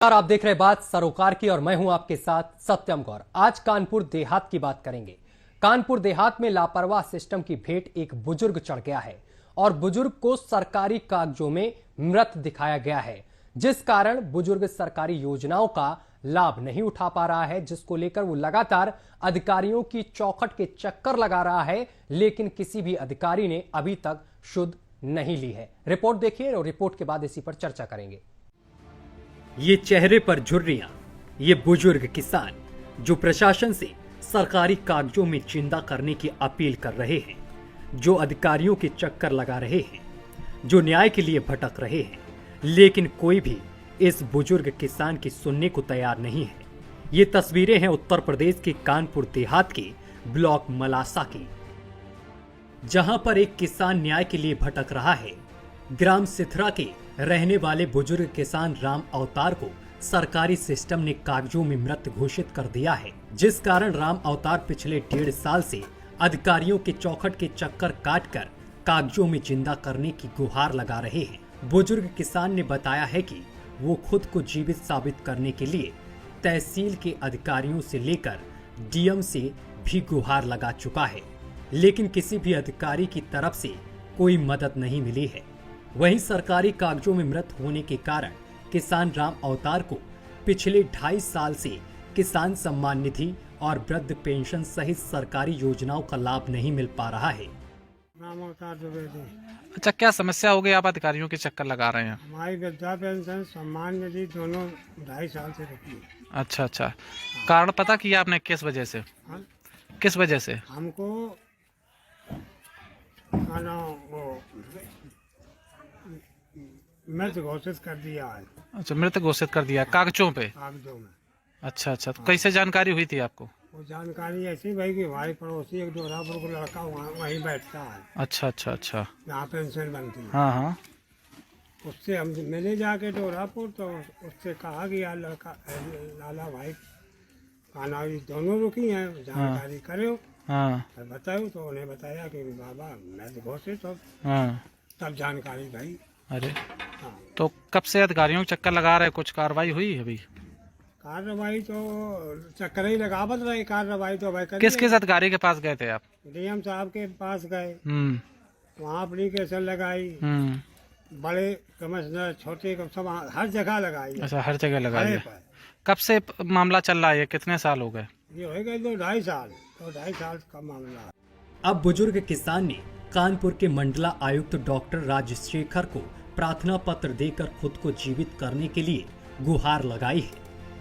आप देख रहे बात सरोकार की और मैं हूं आपके साथ सत्यम गौर। आज कानपुर देहात की बात करेंगे। कानपुर देहात में लापरवाह सिस्टम की भेंट एक बुजुर्ग चढ़ गया है और बुजुर्ग को सरकारी कागजों में मृत दिखाया गया है, जिस कारण बुजुर्ग सरकारी योजनाओं का लाभ नहीं उठा पा रहा है, जिसको लेकर वो लगातार अधिकारियों की चौखट के चक्कर लगा रहा है, लेकिन किसी भी अधिकारी ने अभी तक शुद्ध नहीं ली है। रिपोर्ट देखिए और रिपोर्ट के बाद इसी पर चर्चा करेंगे। ये चेहरे पर झुर्रियां, ये बुजुर्ग किसान जो प्रशासन से सरकारी कागजों में चिंदा करने की अपील कर रहे हैं, जो अधिकारियों के चक्कर लगा रहे हैं, जो न्याय के लिए भटक रहे हैं, लेकिन कोई भी इस बुजुर्ग किसान की सुनने को तैयार नहीं है। ये तस्वीरें हैं उत्तर प्रदेश के कानपुर देहात के ब्लॉक मलासा की, जहां पर एक किसान न्याय के लिए भटक रहा है। ग्राम सिथरा के रहने वाले बुजुर्ग किसान राम अवतार को सरकारी सिस्टम ने कागजों में मृत घोषित कर दिया है, जिस कारण राम अवतार पिछले 1.5 साल से अधिकारियों के चौखट के चक्कर काटकर कागजों में जिंदा करने की गुहार लगा रहे हैं। बुजुर्ग किसान ने बताया है कि वो खुद को जीवित साबित करने के लिए तहसील के अधिकारियों से लेकर डीएम से भी गुहार लगा चुका है, लेकिन किसी भी अधिकारी की तरफ से कोई मदद नहीं मिली है। वहीं सरकारी कागजों में मृत होने के कारण किसान राम अवतार को पिछले 2.5 साल से किसान सम्मान निधि और वृद्ध पेंशन सहित सरकारी योजनाओं का लाभ नहीं मिल पा रहा है। राम अवतार द्विवेदी। अच्छा, क्या समस्या हो गई? आप अधिकारियों के चक्कर लगा रहे हैं? हमारी वृद्धा पेंशन सम्मान निधि दोनों 2.5 साल से रुकी है। अच्छा, कारण पता किया आपने किस वजह से? हाँ? किस वजह से? हमको मृत घोषित कर दिया है। अच्छा, मृत घोषित कर दिया कागजों पे? कागजों में। अच्छा, तो कैसे जानकारी हुई थी आपको? वो जानकारी ऐसी भाई कि हमारे पड़ोसी एक डोरापुर को लड़का वहीं बैठता है। अच्छा। यहाँ पेंशन बनती है। हाँ। उससे हम मिले जाके डोरापुर, तो उससे कहा कि यार लड़का लाला भाई खाना दोनों रुकी हैं, जानकारी करो। हाँ। बताओ तो उन्हें बताया कि बाबा मैं तो घोषित हूँ। हाँ। तब जानकारी भाई। अरे हाँ। तो कब से अधिकारियों के चक्कर लगा रहे? कुछ कार्रवाई हुई अभी? कार्रवाई तो चक्कर ही लगावत रहे। कार्रवाई तो भाई किस अधिकारी के पास गए थे आप? डीएम साहब के पास गए, वहाँ एप्लीकेशन लगाई, बड़े कमिश्नर छोटे सब हर जगह लगाई। अच्छा, हर जगह लगाई। कब से मामला चल रहा है? कितने साल हो गए? ये हो गए 2.5 साल। तो 2.5 साल का मामला है। अब बुजुर्ग किसान ने कानपुर के मंडला आयुक्त डॉक्टर राजशेखर को प्रार्थना पत्र देकर खुद को जीवित करने के लिए गुहार लगाई है,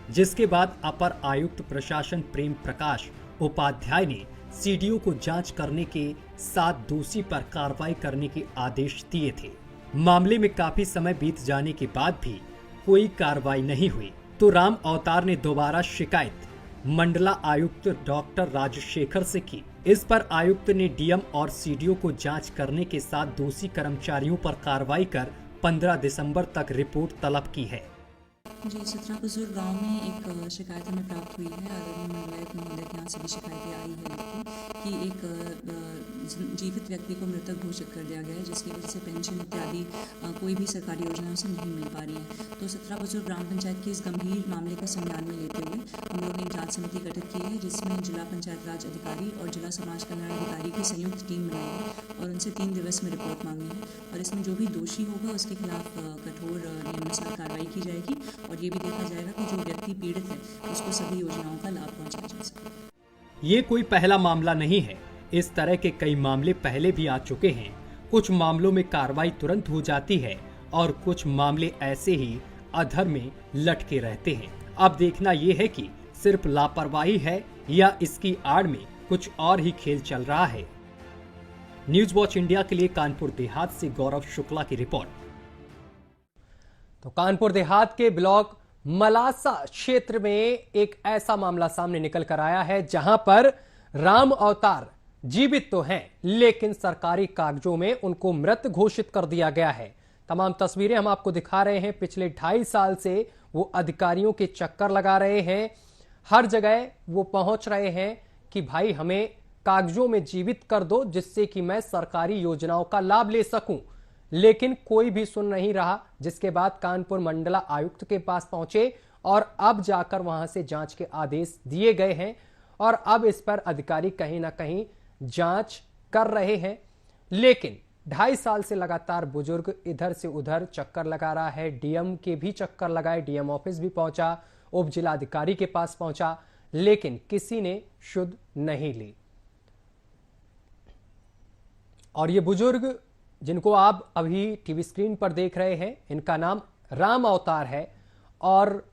जिसके बाद अपर आयुक्त प्रशासन प्रेम प्रकाश उपाध्याय ने सीडीओ को जांच करने के साथ दोषी पर कार्रवाई करने के आदेश दिए थे। मामले में काफी समय बीत जाने के बाद भी कोई कार्रवाई नहीं हुई, तो राम अवतार ने दोबारा शिकायत मंडला आयुक्त डॉक्टर राजशेखर से की। इस पर आयुक्त ने डीएम और सीडीओ को जांच करने के साथ दोषी कर्मचारियों पर कार्रवाई कर 15 दिसंबर तक रिपोर्ट तलब की है। जी, सिथरापुर गांव में एक शिकायत हमें प्राप्त हुई है। आदरणीय मंडलायुक्त महोदय के यहाँ से भी शिकायतें आई है कि एक जीवित व्यक्ति को मृतक घोषित कर दिया गया है, जिसकी वजह से पेंशन इत्यादि कोई भी सरकारी योजनाओं से नहीं मिल पा रही है। तो सिथरापुर ग्राम पंचायत के इस गंभीर मामले का संज्ञान में लेते हुए हम लोग ने एक जाँच समिति गठित की है, जिसमें जिला पंचायत राज अधिकारी और जिला समाज कल्याण अधिकारी की संयुक्त टीम बनाई है और उनसे 3 दिवस में रिपोर्ट मांगी है। और इसमें जो भी दोषी होगा उसके खिलाफ कठोर नियमानुसार कार्रवाई की जाएगी और ये भी देखा जाएगा कि जो व्यक्ति पीड़ित है उसको सभी योजनाओं का लाभ पहुंचाया जा सके। ये कोई पहला मामला नहीं है, इस तरह के कई मामले पहले भी आ चुके हैं। कुछ मामलों में कार्रवाई तुरंत हो जाती है और कुछ मामले ऐसे ही अधर में लटके रहते हैं। अब देखना ये है कि सिर्फ लापरवाही है या इसकी आड़ में कुछ और ही खेल चल रहा है। न्यूज वॉच इंडिया के लिए कानपुर देहात से गौरव शुक्ला की रिपोर्ट। तो कानपुर देहात के ब्लॉक मलासा क्षेत्र में एक ऐसा मामला सामने निकल कर आया है, जहां पर राम अवतार जीवित तो हैं, लेकिन सरकारी कागजों में उनको मृत घोषित कर दिया गया है। तमाम तस्वीरें हम आपको दिखा रहे हैं। पिछले 2.5 साल से वो अधिकारियों के चक्कर लगा रहे हैं, हर जगह वो पहुंच रहे हैं कि भाई हमें कागजों में जीवित कर दो, जिससे कि मैं सरकारी योजनाओं का लाभ ले सकूं। लेकिन कोई भी सुन नहीं रहा, जिसके बाद कानपुर मंडला आयुक्त के पास पहुंचे और अब जाकर वहां से जांच के आदेश दिए गए हैं और अब इस पर अधिकारी कहीं ना कहीं जांच कर रहे हैं। लेकिन 2.5 साल से लगातार बुजुर्ग इधर से उधर चक्कर लगा रहा है। डीएम के भी चक्कर लगाए, डीएम ऑफिस भी पहुंचा, उप जिलाधिकारी के पास पहुंचा, लेकिन किसी ने शुद्ध नहीं ली। और ये बुजुर्ग जिनको आप अभी टीवी स्क्रीन पर देख रहे हैं, इनका नाम राम अवतार है और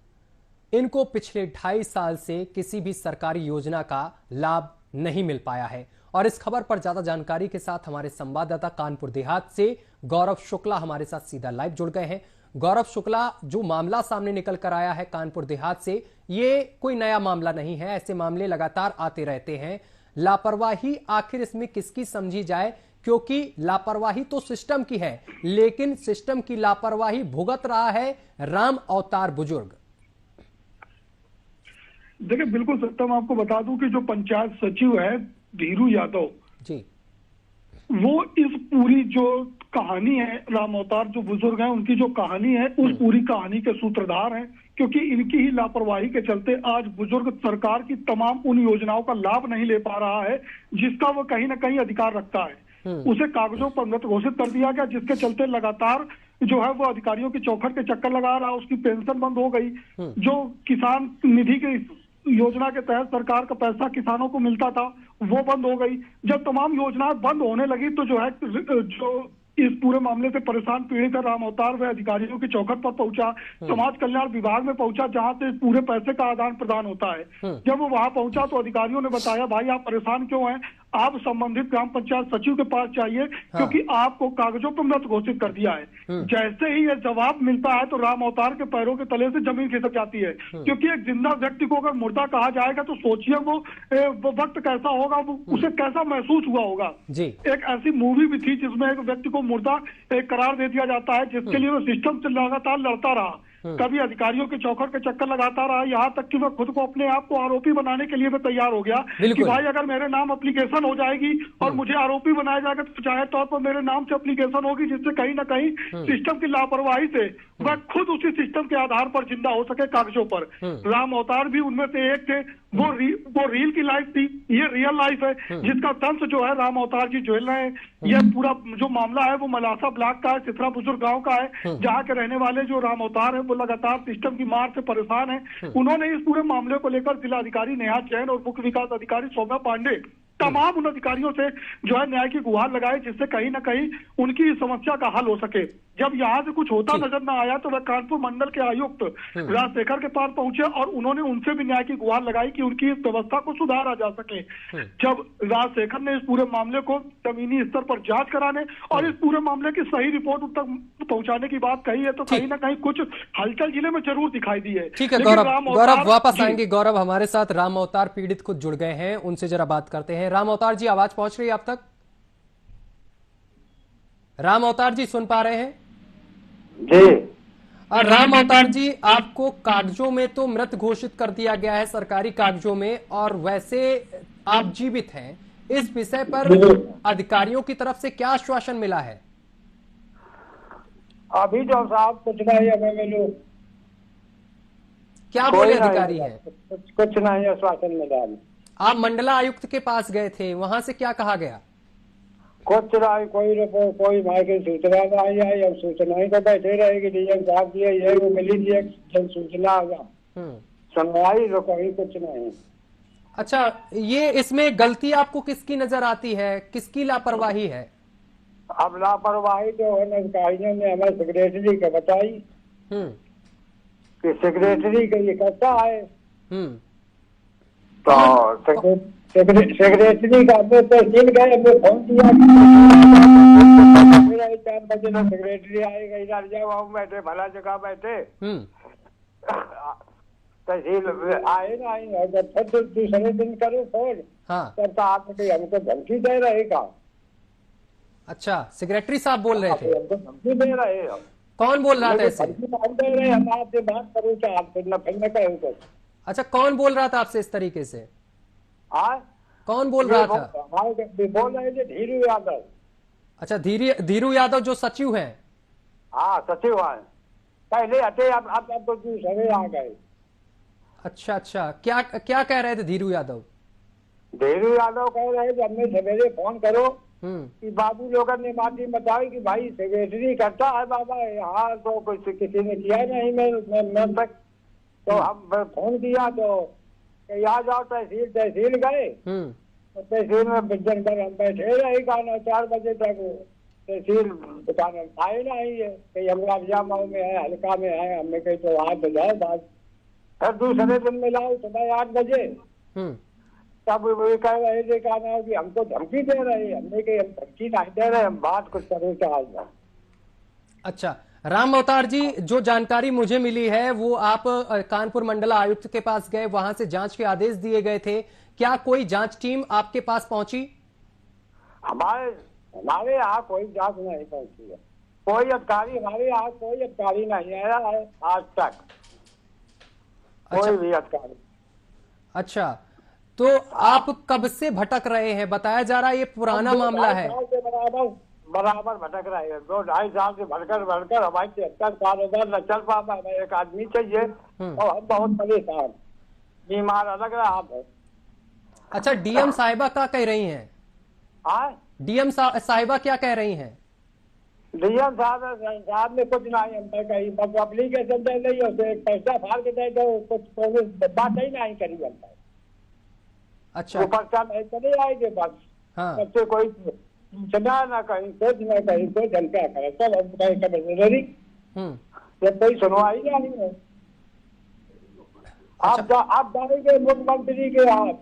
इनको पिछले 2.5 साल से किसी भी सरकारी योजना का लाभ नहीं मिल पाया है। और इस खबर पर ज्यादा जानकारी के साथ हमारे संवाददाता कानपुर देहात से गौरव शुक्ला हमारे साथ सीधा लाइव जुड़ गए हैं। गौरव शुक्ला, जो मामला सामने निकल कर आया है कानपुर देहात से, ये कोई नया मामला नहीं है, ऐसे मामले लगातार आते रहते हैं। लापरवाही आखिर इसमें किसकी समझी जाए, क्योंकि लापरवाही तो सिस्टम की है, लेकिन सिस्टम की लापरवाही भुगत रहा है राम अवतार बुजुर्ग। देखिए, बिल्कुल सत्य, मैं आपको बता दूं कि जो पंचायत सचिव है धीरू यादव जी, वो इस पूरी जो कहानी है, राम अवतार जो बुजुर्ग हैं उनकी जो कहानी है, उस पूरी कहानी के सूत्रधार हैं। क्योंकि इनकी ही लापरवाही के चलते आज बुजुर्ग सरकार की तमाम उन योजनाओं का लाभ नहीं ले पा रहा है जिसका वो कहीं ना कहीं अधिकार रखता है। उसे कागजों पर मृत घोषित कर दिया गया, जिसके चलते लगातार जो है वो अधिकारियों की चौखट के चक्कर लगा रहा है। उसकी पेंशन बंद हो गई, जो किसान निधि की योजना के तहत सरकार का पैसा किसानों को मिलता था वो बंद हो गई। जब तमाम योजनाएं बंद होने लगी तो जो है जो इस पूरे मामले से परेशान पीड़ित राम अवतार व अधिकारियों की चौखट पर पहुंचा, समाज कल्याण विभाग में पहुंचा जहां से पूरे पैसे का आदान प्रदान होता है। जब वो वहां पहुंचा तो अधिकारियों ने बताया, भाई आप परेशान क्यों हैं, आप संबंधित ग्राम पंचायत सचिव के पास चाहिए, क्योंकि आपको कागजों पर मृत घोषित कर दिया है। जैसे ही ये जवाब मिलता है तो राम अवतार के पैरों के तले से जमीन खिसक जाती है। क्योंकि एक जिंदा व्यक्ति को अगर मुर्दा कहा जाएगा तो सोचिए वो वक्त कैसा होगा, उसे कैसा महसूस हुआ होगा जी। एक ऐसी मूवी भी थी जिसमें एक व्यक्ति को मुर्दा करार दे दिया जाता है, जिसके लिए वो सिस्टम से लगातार लड़ता रहा, कभी अधिकारियों के चौखट के चक्कर लगाता रहा, यहाँ तक कि वह खुद को अपने आप को आरोपी बनाने के लिए भी तैयार हो गया कि भाई अगर मेरे नाम एप्लीकेशन हो जाएगी और मुझे आरोपी बनाया जाएगा तो जाहिर तौर पर मेरे नाम से एप्लीकेशन होगी, जिससे कहीं ना कहीं सिस्टम की लापरवाही से वह खुद उसी सिस्टम के आधार पर जिंदा हो सके कागजों पर। राम अवतार भी उनमें से एक थे। वो रील की लाइफ थी, ये रियल लाइफ है, जिसका तंत्र जो है राम अवतार जी झेल रहे हैं। यह पूरा जो मामला है वो मलासा ब्लॉक का है, सिथरा बुजुर्ग गांव का है, जहां के रहने वाले जो राम अवतार है वो लगातार सिस्टम की मार से परेशान है। उन्होंने इस पूरे मामले को लेकर जिलाधिकारी नेहा जैन और मुख्य विकास अधिकारी सौम्या पांडे तमाम उन अधिकारियों से जो है न्याय की गुहार लगाई, जिससे कहीं ना कहीं उनकी समस्या का हल हो सके। जब यहाँ से कुछ होता नजर न आया तो वह कानपुर मंडल के आयुक्त राजशेखर के पास पहुंचे और उन्होंने उनसे भी न्याय की गुहार लगाई कि उनकी इस व्यवस्था को सुधारा जा सके। जब राजशेखर ने इस पूरे मामले को जमीनी स्तर पर जांच कराने और इस पूरे मामले की सही रिपोर्ट उन तक पहुंचाने की बात कही है तो कहीं ना कहीं कुछ हलचल जिले में जरूर दिखाई दी है। ठीक है गौरव वापस आएंगे। गौरव हमारे साथ राम अवतार पीड़ित खुद जुड़ गए हैं, उनसे जरा बात करते हैं। राम अवतार जी, आवाज पहुंच रही है आप तक? राम अवतार जी सुन पा रहे हैं जी? और राम अवतार जी, आपको कागजों में तो मृत घोषित कर दिया गया है, सरकारी कागजों में, और वैसे आप जीवित हैं। इस विषय पर अधिकारियों की तरफ से क्या आश्वासन मिला है? अभी जो साहब कुछ नहीं हमें मिलो। क्या बोले अधिकारी है? कुछ नहीं आश्वासन मिला। आप मंडला आयुक्त के पास गए थे, वहां से क्या कहा गया? कुछ नहीं, कोई भाई की सूचना नहीं आई। अब सूचना ही तो बैठे रहेगी, डीएम साहब की ये वो मिली थी जब सूचना आगा, सुनवाई तो कहीं कुछ नहीं। अच्छा, ये इसमें गलती आपको किसकी नजर आती है, किसकी लापरवाही है? अब लापरवाही जो है अधिकारियों ने हमें सेक्रेटरी को बताई कि सेक्रेटरी का ये करता है, तो सेक्रेटरी का तहसील गए, फोन किया 4 बजे ना सेक्रेटरी आएगा, इधर जाओ बैठे, भला जगह बैठे, तहसील आए ना आए, जब फिर दूसरे दिन करो फोन तब तो आपने हमको धमकी दे रहेगा। अच्छा, सेक्रेटरी साहब बोल रहे थे? हमको धमकी दे रहे हैं। कौन बोल रहा था ऐसे? दे रहे हम आपसे बात करूँ तो आप फिर न कहें कुछ। अच्छा, कौन बोल रहा था आपसे इस तरीके से? कौन बोल रहा था? बोल रहे थे धीरू यादव। अच्छा, धीरू यादव जो सचिव हैं? हाँ, सचिव है, पहले हटे, अब तो दूसरे आ गए। अच्छा, क्या क्या कह रहे थे धीरू यादव? धीरू यादव कह रहे थे हमने सवेरे फोन करो कि बाबू लोग ने माटी बताई कि भाई सेक्रेटरी करता है बाबा यहाँ, तो कुछ किसी ने किया नहीं मैं तक। तो हम फोन किया तो यहाँ जाओ तहसील गए, तो तहसील में दिन भर हम बैठे रहे गाना 4 बजे तक। तहसील दुकान आए नहीं है, कहीं हम राजामाऊ में है, हल्का में है, हमने कहीं तो आज बजाए बात। फिर दूसरे दिन में लाओ सुबह 8 बजे, तब वो कह रहे थे कहना कि हमको धमकी दे रहे हैं। हमने कही हम धमकी नहीं दे रहे, हम बात कुछ करें चाहते। अच्छा राम अवतार जी, जो जानकारी मुझे मिली है वो आप कानपुर मंडल आयुक्त के पास गए, वहां से जांच के आदेश दिए गए थे। क्या कोई जांच टीम आपके पास पहुंची? हमारे यहाँ कोई जांच नहीं पहुंची है, कोई अधिकारी हमारे यहाँ कोई अधिकारी नहीं आया है आज तक, कोई भी अधिकारी। अच्छा, तो आप कब से भटक रहे हैं? बताया जा रहा है ये पुराना मामला है। बराबर भटक रहे हैं, 2-2.5 साल से भटकर हमारी 73 साल हो गए, न चल पाता। हमें एक आदमी चाहिए और हम बहुत परेशान, बीमार अलग रहा है। अच्छा, डीएम साहिबा क्या कह रही हैं? डीएम साहिबा क्या कह रही हैं? डीएम साहब ने कुछ नहीं हम कही, बस एप्लीकेशन दे दी, उसे पैसा फाड़ के दे दो, कुछ बात ही नहीं करी हमने। अच्छा, वो पर्चा नहीं चले आएंगे बस। हाँ, सबसे कोई सूचना ना कहीं कुछ न कहीं कोई झलका करे, सब हम कहीं कभी जब कोई सुनवाई नहीं है। आप जानेंगे मुख्यमंत्री के हाथ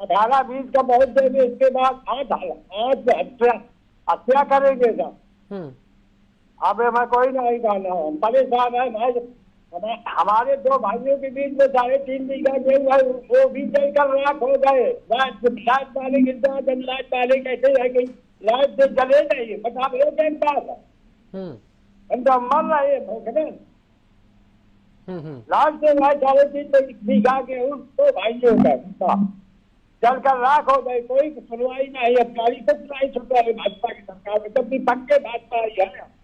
18-20 का बहुत देंगे, इसके बाद आज हत्या करेंगे सब। अब मैं कोई नहीं गाना हूँ, परेशान है भाई। हमारे 2 भाइयों के बीच में 3.5 बीघा गेहूं है, वो भी जलकर राख हो गए। लाइट वाले लाइट वाले कैसे रह गई, लाइट से जले नहीं, बता हम तो मर रहे हैं भूखने। लाइट से 3.5 बीघा गेहूं 2 भाइयों का जलकर राख हो गए, कोई सुनवाई नहीं, अधिकारी कुछ नहीं सुन रहे भाजपा की सरकार में, जब भी पक्के भाजपा आई है।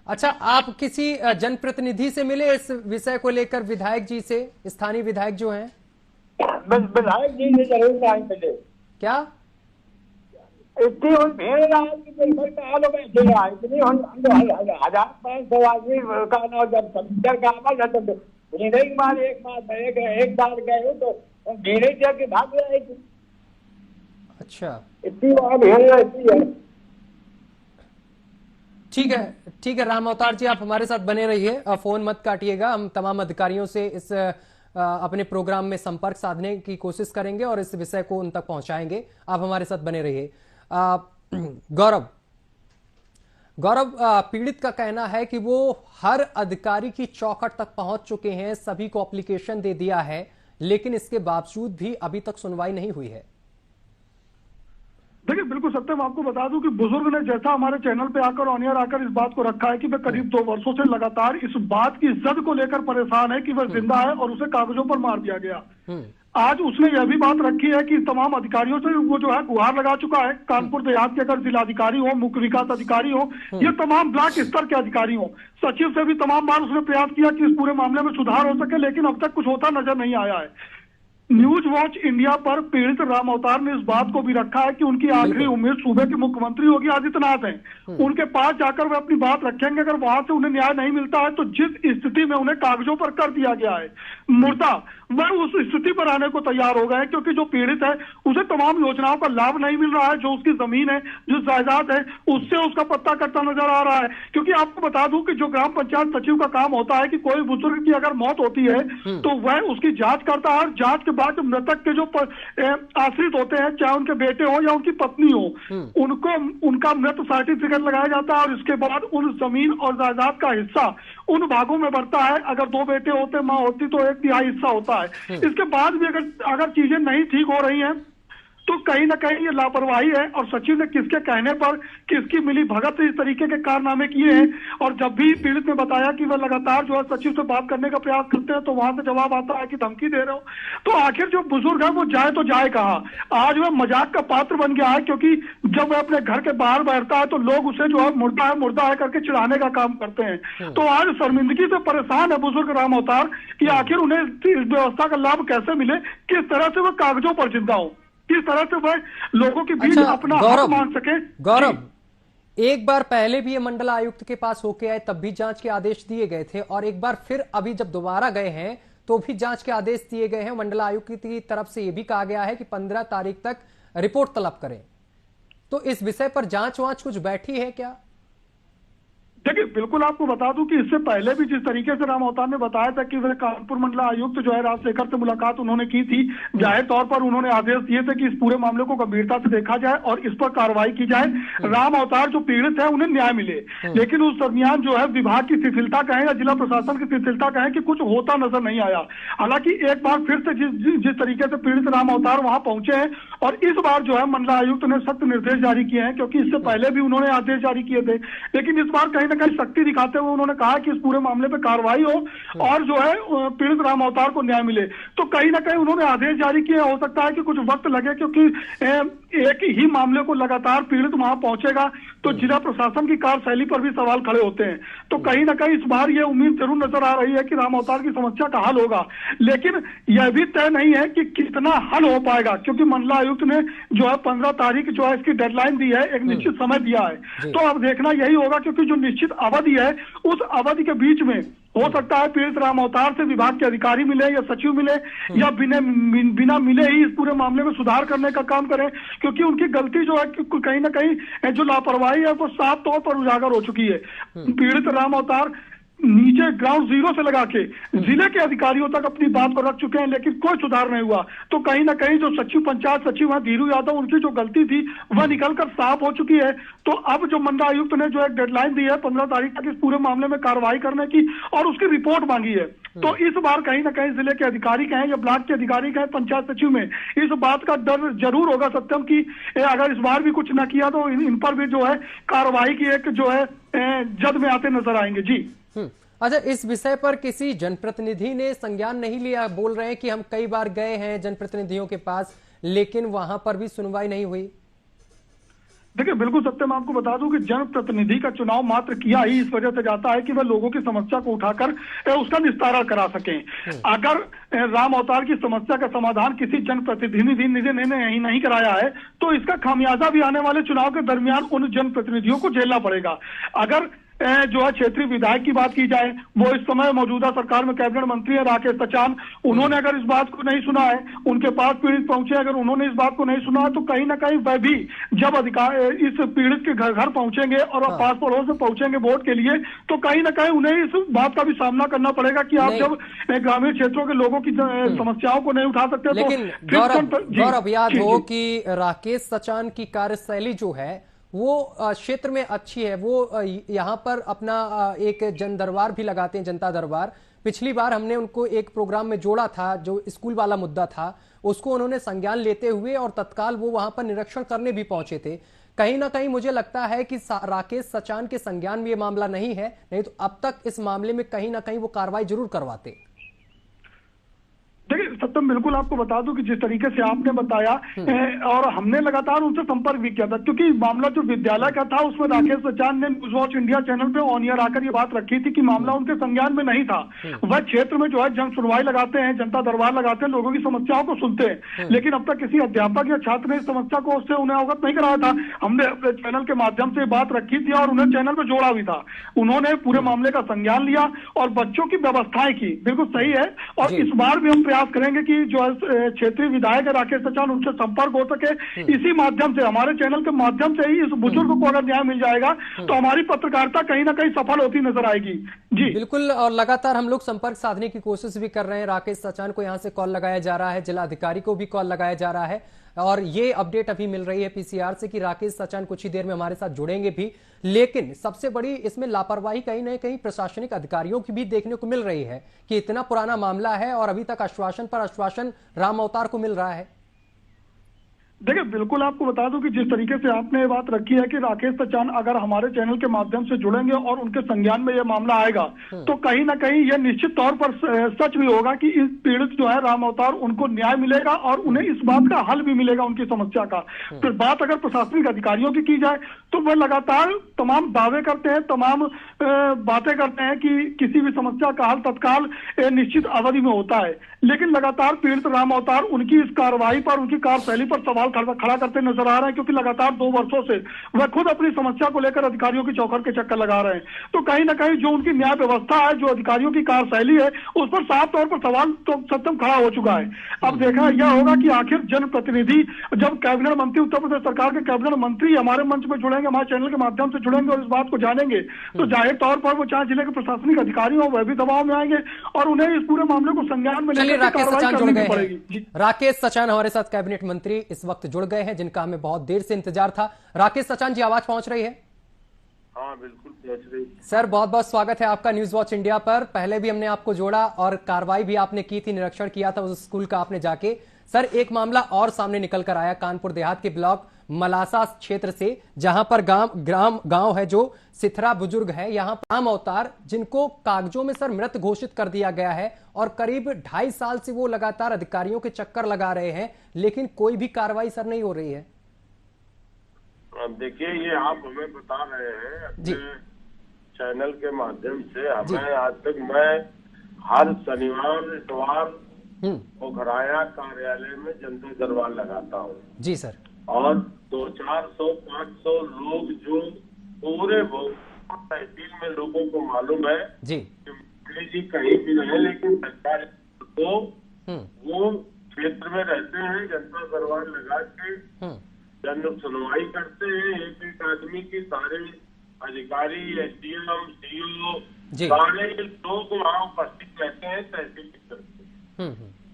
अच्छा, आप किसी जनप्रतिनिधि से मिले इस विषय को लेकर? विधायक जी से, स्थानीय विधायक जो हैं? विधायक जी से जरूर नहीं मिले। क्या इतनी भीड़ रहा कि इतनी 1500 आदमी का ना, जब कंप्यूटर का आवाज है तो भीड़ ही मार एक बार गए हो तो भीड़ जाके भाग रहे थे। अच्छा, इतनी वहां भीड़ रहती है। ठीक है राम अवतार जी, आप हमारे साथ बने रहिए, फोन मत काटिएगा। हम तमाम अधिकारियों से इस अपने प्रोग्राम में संपर्क साधने की कोशिश करेंगे और इस विषय को उन तक पहुंचाएंगे। आप हमारे साथ बने रहिए। गौरव, पीड़ित का कहना है कि वो हर अधिकारी की चौखट तक पहुंच चुके हैं, सभी को एप्लीकेशन दे दिया है, लेकिन इसके बावजूद भी अभी तक सुनवाई नहीं हुई है। देखिए बिल्कुल सत्यम, आपको बता दूं कि बुजुर्ग ने जैसा हमारे चैनल पे आकर ऑन एयर आकर इस बात को रखा है कि वह करीब 2 वर्षों से लगातार इस बात की जद को लेकर परेशान है कि वह जिंदा है और उसे कागजों पर मार दिया गया। आज उसने यह भी बात रखी है कि तमाम अधिकारियों से वो जो है गुहार लगा चुका है, कानपुर देहात के अगर जिलाधिकारी हो, मुख्य विकास अधिकारी हो, ये तमाम ब्लॉक स्तर के अधिकारी हो, सचिव से भी तमाम बार उसने प्रयास किया कि इस पूरे मामले में सुधार हो सके, लेकिन अब तक कुछ होता नजर नहीं आया है। न्यूज वॉच इंडिया पर पीड़ित राम अवतार ने इस बात को भी रखा है कि उनकी आखिरी उम्मीद सूबे के मुख्यमंत्री योगी आदित्यनाथ हैं। उनके पास जाकर वे अपनी बात रखेंगे, अगर वहां से उन्हें न्याय नहीं मिलता है तो जिस स्थिति में उन्हें कागजों पर कर दिया गया है मुर्दा, वह उस स्थिति पर आने को तैयार हो गए, क्योंकि जो पीड़ित है उसे तमाम योजनाओं का लाभ नहीं मिल रहा है, जो उसकी जमीन है, जो जायदाद है, उससे उसका पत्ता कटता नजर आ रहा है। क्योंकि आपको बता दूं कि जो ग्राम पंचायत सचिव का काम होता है कि कोई बुजुर्ग की अगर मौत होती है तो वह उसकी जांच करता है, और जांच के बाद मृतक के जो आश्रित होते हैं, चाहे उनके बेटे हो या उनकी पत्नी हो, उनको उनका मृत सर्टिफिकेट लगाया जाता है और इसके बाद उन जमीन और जायदाद का हिस्सा उन भागों में बढ़ता है। अगर 2 बेटे होते, माँ होती तो 1/3 हिस्सा होता है। इसके बाद भी अगर चीजें नहीं ठीक हो रही हैं तो कहीं ना कहीं ये लापरवाही है। और सचिव ने किसके कहने पर, किसकी मिली भगत से इस तरीके के कारनामे किए हैं। और जब भी पीड़ित ने बताया कि वह लगातार जो है सचिव से बात करने का प्रयास करते हैं, तो वहां से जवाब आता है कि धमकी दे रहे हो। तो आखिर जो बुजुर्ग है वो जाए तो जाए कहाँ? आज वह मजाक का पात्र बन गया है, क्योंकि जब वह अपने घर के बाहर बैठता है तो लोग उसे जो है मुर्दा है करके चिढ़ाने का काम करते हैं। तो आज शर्मिंदगी से परेशान है बुजुर्ग राम अवतार कि आखिर उन्हें इस व्यवस्था का लाभ कैसे मिले, किस तरह से वह कागजों पर जिंदा हो, किस तरह से वह लोगों के बीच अपना हक मांग सके। गौरव, एक बार पहले भी ये मंडल आयुक्त के पास होके आए, तब भी जांच के आदेश दिए गए थे, और एक बार फिर अभी जब दोबारा गए हैं तो भी जांच के आदेश दिए गए हैं। मंडल आयुक्त की तरफ से यह भी कहा गया है कि 15 तारीख तक रिपोर्ट तलब करें। तो इस विषय पर जांच वांच कुछ बैठी है क्या? देखिए, बिल्कुल आपको बता दूं कि इससे पहले भी जिस तरीके से राम अवतार ने बताया था कि वह कानपुर मंडल आयुक्त जो है राजशेखर से मुलाकात उन्होंने की थी, जाहिर तौर पर उन्होंने आदेश दिए थे कि इस पूरे मामले को गंभीरता से देखा जाए और इस पर कार्रवाई की जाए, राम अवतार जो पीड़ित है उन्हें न्याय मिले। लेकिन उस दरमियान जो है विभाग की शिथिलता कहें या जिला प्रशासन की शिथिलता कहें कि कुछ होता नजर नहीं आया। हालांकि एक बार फिर से जिस तरीके से पीड़ित राम अवतार वहां पहुंचे हैं, और इस बार जो है मंडल आयुक्त ने सख्त निर्देश जारी किए हैं, क्योंकि इससे पहले भी उन्होंने आदेश जारी किए थे, लेकिन इस बार कहीं ना कहीं सख्ती दिखाते हुए उन्होंने कहा कि इस पूरे मामले पे कार्रवाई हो और जो है पीड़ित राम अवतार को न्याय मिले। तो कहीं ना कहीं उन्होंने आदेश जारी किए। हो सकता है कि कुछ वक्त लगे, क्योंकि एक ही मामले को लगातार पीड़ित वहां पहुंचेगा तो जिला प्रशासन की कार्यशैली पर भी सवाल खड़े होते हैं। तो कहीं ना कहीं इस बार ये उम्मीद जरूर नजर आ रही है कि राम अवतार की समस्या का हल होगा, लेकिन यह भी तय नहीं है कि कितना हल हो पाएगा, क्योंकि मंडल आयुक्त ने जो है 15 तारीख जो है इसकी डेडलाइन दी है, एक निश्चित समय दिया है। तो अब देखना यही होगा, क्योंकि जो निश्चित अवधि है उस अवधि के बीच में हो सकता है पीड़ित राम अवतार से विभाग के अधिकारी मिले या सचिव मिले, या बिना मिले ही इस पूरे मामले में सुधार करने का काम करें, क्योंकि उनकी गलती जो है कहीं ना कहीं जो लापरवाही है वो साफ तौर पर उजागर हो चुकी है। पीड़ित राम अवतार नीचे ग्राउंड जीरो से लगा के जिले के अधिकारियों तक अपनी बात को रख चुके हैं, लेकिन कोई सुधार नहीं हुआ। तो कहीं ना कहीं जो सचिव, पंचायत सचिव है धीरू यादव, उनकी जो गलती थी वह निकलकर साफ हो चुकी है। तो अब जो मंडल आयुक्त ने जो एक डेडलाइन दी है 15 तारीख तक इस पूरे मामले में कार्रवाई करने की और उसकी रिपोर्ट मांगी है, तो इस बार कहीं ना कहीं जिले के अधिकारी कहें या ब्लॉक के अधिकारी कहें, पंचायत सचिव में इस बात का डर जरूर होगा सत्यम की अगर इस बार भी कुछ न किया तो इन पर भी जो है कार्रवाई की एक जो है जद में आते नजर आएंगे। जी अच्छा, इस विषय पर किसी जनप्रतिनिधि ने संज्ञान नहीं लिया? बोल रहे हैं कि हम कई बार गए हैं जनप्रतिनिधियों के पास, लेकिन वहां पर भी सुनवाई नहीं हुई। देखिए, बिल्कुल सत्यम, आपको बता दूं कि जनप्रतिनिधि का चुनाव मात्र किया ही इस वजह से जाता है कि वह लोगों की समस्या को उठाकर उसका निस्तारण करा सकें। अगर राम अवतार की समस्या का समाधान किसी जनप्रतिनिधि ने नहीं कराया है तो इसका खामियाजा भी आने वाले चुनाव के दरमियान उन जनप्रतिनिधियों को झेलना पड़ेगा। अगर जो है क्षेत्रीय विधायक की बात की जाए, वो इस समय मौजूदा सरकार में कैबिनेट मंत्री है राकेश सचान, उन्होंने अगर इस बात को नहीं सुना है, उनके पास पीड़ित पहुंचे, अगर उन्होंने इस बात को नहीं सुना है तो कहीं ना कहीं वह भी जब अधिकार इस पीड़ित के घर पहुंचेंगे और पास पड़ोस में पहुंचेंगे वोट के लिए, तो कहीं ना कहीं उन्हें इस बात का भी सामना करना पड़ेगा कि आप जब ग्रामीण क्षेत्रों के लोगों की समस्याओं को नहीं उठा सकते। लेकिन गौरव, याद हो कि राकेश सचान की कार्यशैली जो है वो क्षेत्र में अच्छी है, वो यहाँ पर अपना एक जन दरबार भी लगाते हैं, जनता दरबार। पिछली बार हमने उनको एक प्रोग्राम में जोड़ा था, जो स्कूल वाला मुद्दा था, उसको उन्होंने संज्ञान लेते हुए और तत्काल वो वहां पर निरीक्षण करने भी पहुंचे थे। कहीं ना कहीं मुझे लगता है कि राकेश सचान के संज्ञान में ये मामला नहीं है, नहीं तो अब तक इस मामले में कहीं ना कहीं वो कार्रवाई जरूर करवाते। देखिए सत्यम, बिल्कुल आपको बता दूं कि जिस तरीके से आपने बताया और हमने लगातार उनसे संपर्क भी किया था, क्योंकि मामला जो विद्यालय का था उसमें राकेश सचान ने न्यूज वॉच इंडिया चैनल पे ऑन एयर आकर ये बात रखी थी कि मामला उनके संज्ञान में नहीं था। वह क्षेत्र में जो है जन सुनवाई लगाते हैं, जनता दरबार लगाते हैं, लोगों की समस्याओं को सुनते हैं, लेकिन अब तक किसी अध्यापक या छात्र ने इस समस्या को उससे उन्हें अवगत नहीं कराया था। हमने अपने चैनल के माध्यम से बात रखी थी और उन्हें चैनल पर जोड़ा भी था। उन्होंने पूरे मामले का संज्ञान लिया और बच्चों की व्यवस्थाएं की, बिल्कुल सही है। और इस बार भी हम प्रयास करेंगे कि जो क्षेत्रीय विधायक राकेश सचान, उनसे संपर्क हो सके। इसी माध्यम से, हमारे चैनल के माध्यम से ही इस बुजुर्ग को अगर न्याय मिल जाएगा तो हमारी पत्रकारिता कहीं ना कहीं सफल होती नजर आएगी। जी बिल्कुल, और लगातार हम लोग संपर्क साधने की कोशिश भी कर रहे हैं। राकेश सचान को यहाँ से कॉल लगाया जा रहा है, जिला अधिकारी को भी कॉल लगाया जा रहा है, और ये अपडेट अभी मिल रही है पीसीआर से कि राकेश सचान कुछ ही देर में हमारे साथ जुड़ेंगे भी। लेकिन सबसे बड़ी इसमें लापरवाही कहीं ना कहीं प्रशासनिक अधिकारियों की भी देखने को मिल रही है कि इतना पुराना मामला है और अभी तक आश्वासन पर आश्वासन राम अवतार को मिल रहा है। देखिए, बिल्कुल आपको बता दूं कि जिस तरीके से आपने ये बात रखी है कि राकेश सचान अगर हमारे चैनल के माध्यम से जुड़ेंगे और उनके संज्ञान में ये मामला आएगा तो कहीं ना कहीं ये निश्चित तौर पर सच भी होगा कि इस पीड़ित जो है राम अवतार उनको न्याय मिलेगा और उन्हें इस बात का हल भी मिलेगा उनकी समस्या का। फिर बात अगर प्रशासनिक अधिकारियों की जाए तो वह लगातार तमाम दावे करते हैं, तमाम बातें करते हैं कि किसी भी समस्या का हल तत्काल निश्चित अवधि में होता है, लेकिन लगातार पीड़ित राम अवतार उनकी इस कार्रवाई पर, उनकी कार्यशैली पर सवाल खड़ा करते नजर आ रहे हैं, क्योंकि लगातार 2 वर्षों से वह खुद अपनी समस्या को लेकर अधिकारियों की चौखट के चक्कर लगा रहे हैं। तो कहीं ना कहीं जो उनकी न्याय व्यवस्था है, जो अधिकारियों की कार्यशैली है, उस पर साफ तौर पर सवाल तो सत्यम खड़ा हो चुका है। अब देखा यह होगा कि आखिर जनप्रतिनिधि जब कैबिनेट मंत्री, उत्तर प्रदेश सरकार के कैबिनेट मंत्री हमारे मंच में जुड़ेंगे, हमारे चैनल के माध्यम से जुड़ेंगे और इस बात को जानेंगे, तो जाहिर तौर पर वो चाहे जिले के प्रशासनिक अधिकारी हो वह भी दबाव में आएंगे और उन्हें इस पूरे मामले को संज्ञान में लेकर कार्रवाई करनी भी पड़ेगी। राकेश सचान हमारे साथ कैबिनेट मंत्री इस वक्त जुड़ गए हैं, जिनका हमें बहुत देर से इंतजार था। राकेश सचान जी, आवाज पहुंच रही है? हाँ बिल्कुल पहुंच रही। सर, बहुत बहुत स्वागत है आपका न्यूज वॉच इंडिया पर। पहले भी हमने आपको जोड़ा और कार्रवाई भी आपने की थी, निरीक्षण किया था उस स्कूल का आपने जाके। सर, एक मामला और सामने निकल कर आया कानपुर देहात के ब्लॉक मलासा क्षेत्र से, जहां पर गांव है जो सिथरा बुजुर्ग है, यहां राम अवतार, जिनको कागजों में सर मृत घोषित कर दिया गया है और करीब 2.5 साल से वो लगातार अधिकारियों के चक्कर लगा रहे हैं, लेकिन कोई भी कार्रवाई सर नहीं हो रही है। देखिए, ये आप हमें बता रहे हैं अपने चैनल के माध्यम से। हमें आज तक मैं हर शनिवार इतवार पोखराया कार्यालय में जनता दरबार लगाता हूँ जी सर, और 200-400-500 लोग जो पूरे तहसील में लोगों को मालूम है जी कि जी कहीं भी रहे लेकिन सरकार तो वो क्षेत्र में रहते हैं, जनता दरबार लगा के जन सुनवाई करते हैं। एक आदमी की सारे अधिकारी, एसडीएम, सीओ, सारे लोग वहाँ उपस्थित रहते हैं तहसील की तरफ से।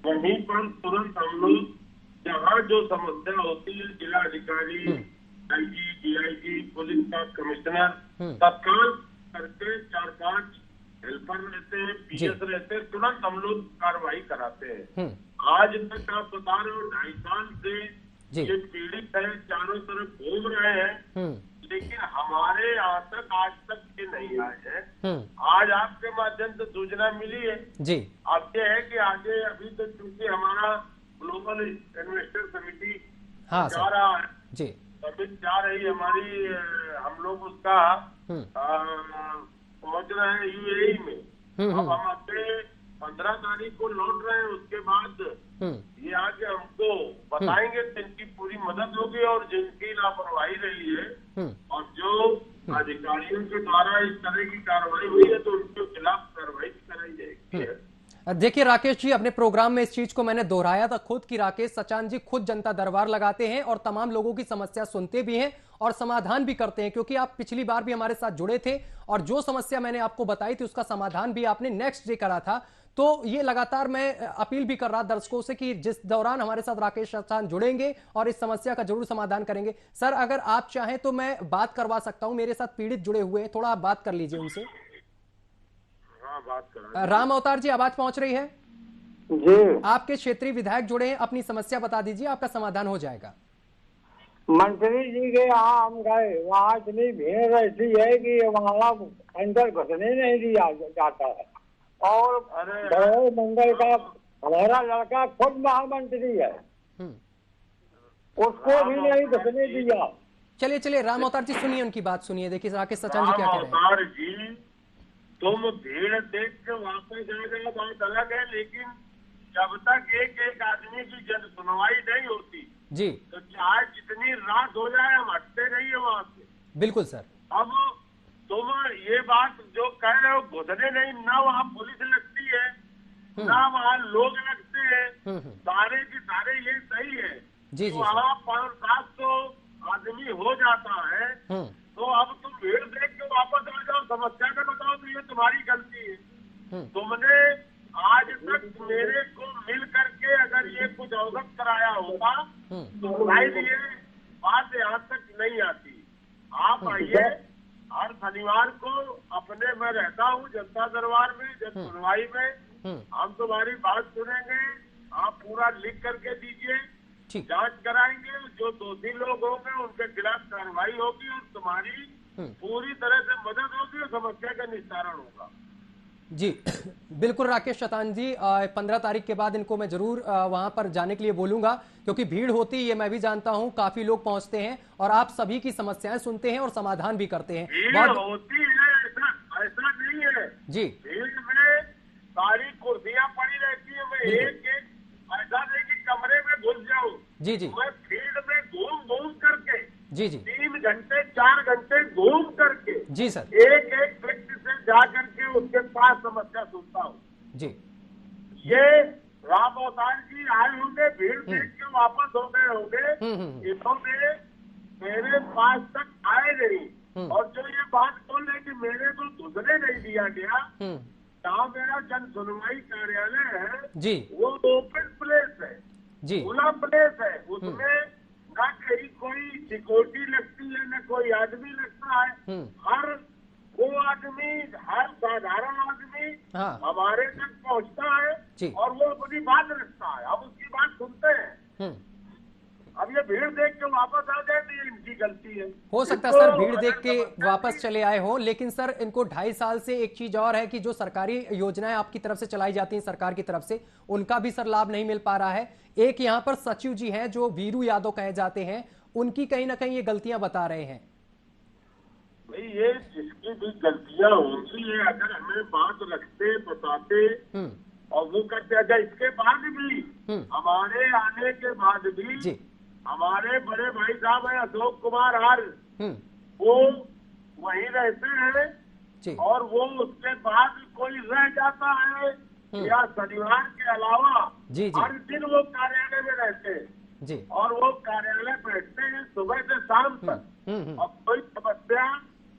वहीं पर तुरंत हम लोग जहाँ जो समस्या होती है, जिला अधिकारी, आईजी, डीआईजी, पुलिस का कमिश्नर तत्काल करके 4-5 हेल्पर रहते हैं, पीएस रहते हैं, तुरंत हम लोग कार्रवाई कराते हैं। आज तक आप बता रहे हो 2.5 साल से ये पीड़ित है, चारों तरफ घूम रहे हैं, लेकिन हमारे यहाँ तक आज तक ये नहीं आए हैं। आज आपके माध्यम से सूचना मिली है जी। अब ये है कि आगे अभी तो चूंकि हमारा ग्लोबल इन्वेस्टर समिति जा रहा है जी, समिति जा रही हमारी, हम लोग उसका पहुंच रहे हैं यूएई में। अब हम अपने 15 तारीख को लौट रहे हैं, उसके बाद ये आगे हमको बताएंगे तो इनकी पूरी मदद होगी और जिनकी लापरवाही रही है और जो अधिकारियों के द्वारा इस तरह की कार्रवाई हुई है तो उनके खिलाफ कार्रवाई कराई जाएगी। देखिए राकेश जी, अपने प्रोग्राम में इस चीज को मैंने दोहराया था खुद कि राकेश सचान जी खुद जनता दरबार लगाते हैं और तमाम लोगों की समस्या सुनते भी हैं और समाधान भी करते हैं, क्योंकि आप पिछली बार भी हमारे साथ जुड़े थे और जो समस्या मैंने आपको बताई थी उसका समाधान भी आपने नेक्स्ट डे करा था। तो ये लगातार मैं अपील भी कर रहा दर्शकों से कि जिस दौरान हमारे साथ राकेश सचान जुड़ेंगे और इस समस्या का जरूर समाधान करेंगे। सर, अगर आप चाहें तो मैं बात करवा सकता हूं, मेरे साथ पीड़ित जुड़े हुए हैं, थोड़ा आप बात कर लीजिए उनसे। बात कर। राम अवतार जी, आवाज पहुंच रही है जी? आपके क्षेत्रीय विधायक जुड़े हैं, अपनी समस्या बता दीजिए, आपका समाधान हो जाएगा। मंत्री जी के यहाँ हम गए, वहाँ इतनी भीड़ रहती है कि वहाँ अंदर घुसने नहीं दिया जाता है और बड़े मंगल का हमारा लड़का खुद महामंत्री है, उसको भी नहीं घुसने दिया। चलिए राम अवतार जी सुनिए, उनकी बात सुनिए, देखिए राकेश सचान जी क्या कह रहे हैं। तुम भीड़ देख के वापस आ गए बात अलग है, लेकिन जब तक एक आदमी की जन सुनवाई नहीं होती जी, तो चाहे जितनी रात हो जाए हम हटते नहीं है वहाँ से। बिल्कुल सर। अब तुम ये बात जो कह रहे हो घुसने नहीं, ना वहाँ पुलिस लगती है ना वहाँ लोग लगते हैं, सारे के सारे ये सही है जी, वहाँ 500-700 आदमी हो जाता है, तो अब तुम भीड़ देख के वापस आ जाओ, समस्या का बताओ तो ये तुम्हारी गलती है। तुमने आज तक मेरे को मिल करके अगर ये कुछ अवगत कराया होता तो शायद ये बात यहाँ तक नहीं आती। आप आइए, हर शनिवार को अपने मैं रहता हूँ जनता दरबार में, जन सुनवाई में हम तुम्हारी बात सुनेंगे, आप पूरा लिख करके दीजिए, जांच कराएंगे, जो दोषी लोग होंगे उनके खिलाफ कार्रवाई होगी और तुम्हारी पूरी तरह से मदद होगी और समस्या का निस्तारण होगा। जी बिल्कुल राकेश शतान जी, 15 तारीख के बाद इनको मैं जरूर वहां पर जाने के लिए बोलूंगा, क्योंकि भीड़ होती है, ये मैं भी जानता हूं, काफी लोग पहुंचते हैं और आप सभी की समस्याएं सुनते हैं और समाधान भी करते हैं। भीड़ होती है, ऐसा नहीं है जी, भीड़ में सारी कुर्सियां पड़ी रहती है। मैं एक ऐसा नहीं कि कमरे में घुस जाऊं, जी जी, मैं फील्ड में घूम घूम करके जी जी, 3 घंटे 4 घंटे घूम करके जी सर, एक एक व्यक्ति से जा करके उसके पास समस्या सुनता हूँ। जी ये राम अवतार जी आए होंगे, भीड़ देख के वापस हो गए होंगे, इन्होंने मेरे पास तक आए नहीं। और जो ये बात बोल रहे कि मेरे को घुसने नहीं दिया गया, जहाँ मेरा जन सुनवाई कार्यालय है जी, वो ओपन प्लेस है, जी खुला प्लेस है, उसमें न कहीं कोई सिक्योरिटी लगती है न कोई आदमी लगता है। हर वो आदमी, हर साधारण आदमी हाँ, हमारे तक पहुंचता है जी, और वो अपनी बात रखता है, हम उसकी बात सुनते हैं। अब ये भीड़ देख के वापस आ जाए तो ये इनकी गलती है। हो सकता है सर भीड़ देख के वापस चले आए हो, लेकिन सर इनको 2.5 साल से एक चीज और है कि जो सरकारी योजनाएं आपकी तरफ से चलाई जाती हैं सरकार की तरफ से, उनका भी सर लाभ नहीं मिल पा रहा है। एक यहाँ पर सचिव जी हैं जो वीरू यादव कहे जाते हैं, उनकी कहीं ना कहीं ये गलतियां बता रहे हैं। भाई ये जिसकी भी गलतियां होंगी, ये अगर हमें बात रखते बताते और वो करते, अगर इसके बाद भी हमारे आने के बाद भी जी, हमारे बड़े भाई साहब है अशोक कुमार आर्य, वो वहीं रहते हैं जी, और वो उसके बाद कोई रह जाता है या शनिवार के अलावा जी जी, हर दिन वो कार्यालय में रहते हैं जी, और वो कार्यालय बैठते हैं सुबह से शाम तक। और कोई समस्या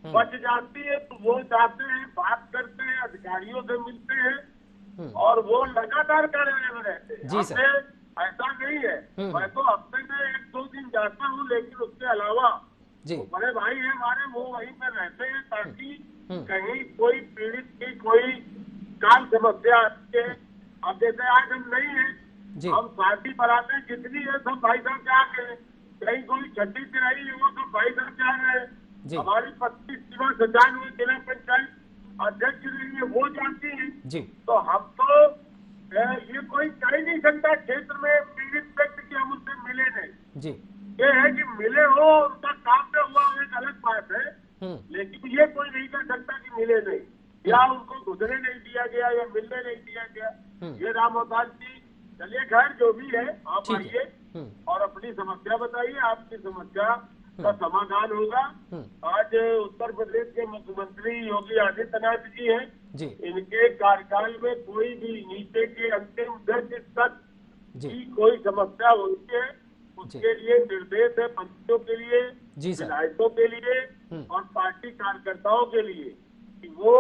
बच जाती है तो वो जाते हैं, बात करते हैं, अधिकारियों से मिलते हैं और वो लगातार कार्यालय में रहते हैं। जी सर, ऐसा नहीं है, मैं तो हफ्ते में 1-2 दिन जाता हूँ, लेकिन उसके अलावा जी, तो बड़े भाई है हमारे, वो वहीं पर रहते हैं ताकि कहीं कोई पीड़ित की कोई काम समस्या आती है। अब जैसे आज हम नहीं है, हम शादी बरातें जितनी है सब भाई साहब जा रहे हैं, कहीं कोई छठी तिराई है वो सब भाई साहब जा रहे हैं। हमारी पत्नी सीमा सजान हुई जिला पंचायत अध्यक्ष रही है, वो जाती है जी, तो हम तो ये कोई कह नहीं सकता क्षेत्र में पीड़ित व्यक्ति की हम उनसे मिले नहीं। जी, ये है कि मिले हो, उनका काम पे हुआ एक अलग बात है, लेकिन ये कोई नहीं कर सकता कि मिले नहीं या उनको गुजरे नहीं दिया गया या मिलने नहीं दिया गया। ये राम अवतार जी, चलिए खैर जो भी है, आप आइए और अपनी समस्या बताइए, आपकी समस्या का समाधान होगा। आज उत्तर प्रदेश के मुख्यमंत्री योगी आदित्यनाथ जी हैं जी, इनके कार्यकाल में कोई भी नीचे के अंतिम दर्ज तक जी, की कोई समस्या होती है उसके लिए निर्देश है मंत्रियों के लिए, जी सर, विधायकों के लिए और पार्टी कार्यकर्ताओं के लिए कि वो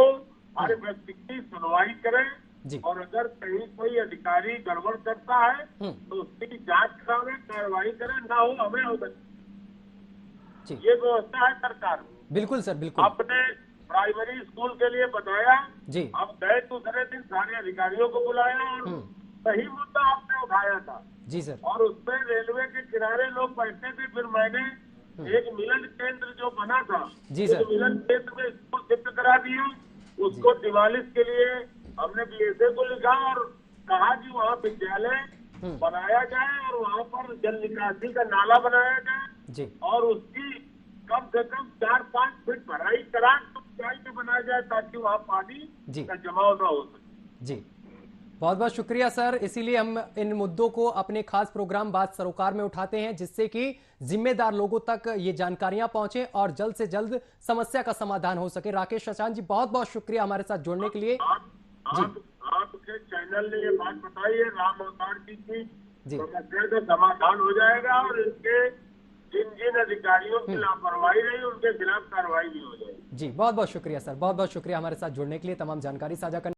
हर व्यक्ति की सुनवाई करें जी, और अगर कहीं कोई अधिकारी गड़बड़ करता है तो उसकी जांच करावे, कार्रवाई करें, ना हो हमें होगा। ये व्यवस्था है सरकार में। बिल्कुल सर, बिल्कुल। अपने प्राइमरी स्कूल के लिए बताया जी, हम गए दूसरे दिन सारे अधिकारियों को बुलाया और सही मुद्दा आपने उठाया था जी सर, और उसमें रेलवे के किनारे लोग बैठे थे। फिर मैंने एक मिलन केंद्र जो बना था जी सर, मिलन केंद्र में स्कूल शिफ्ट करा दिया, उसको डिमॉलिश के लिए हमने बीएसए को लिखा और कहा कि वहाँ विद्यालय बनाया जाए और वहाँ पर जल निकासी का नाला बनाया जाए जी, और उसकी कम से कम 4-5 फीट भराई करा तो ऊंचाई पे बनाया जाए ताकि वहाँ पानी जी का जमाव न हो सके। जी, बहुत बहुत शुक्रिया सर। इसीलिए हम इन मुद्दों को अपने खास प्रोग्राम बात सरोकार में उठाते हैं, जिससे कि जिम्मेदार लोगों तक ये जानकारियां पहुंचे और जल्द से जल्द समस्या का समाधान हो सके। राकेश शशांक जी, बहुत बहुत शुक्रिया हमारे साथ जुड़ने के लिए। आपके चैनल ने ये बात बताई है, राम अवतार जी की समस्या का समाधान हो जाएगा और इनके जिन अधिकारियों की लापरवाही रही उनके खिलाफ कार्रवाई भी हो जाएगी। जी, बहुत बहुत शुक्रिया सर, बहुत बहुत शुक्रिया हमारे साथ जुड़ने के लिए, तमाम जानकारी साझा करने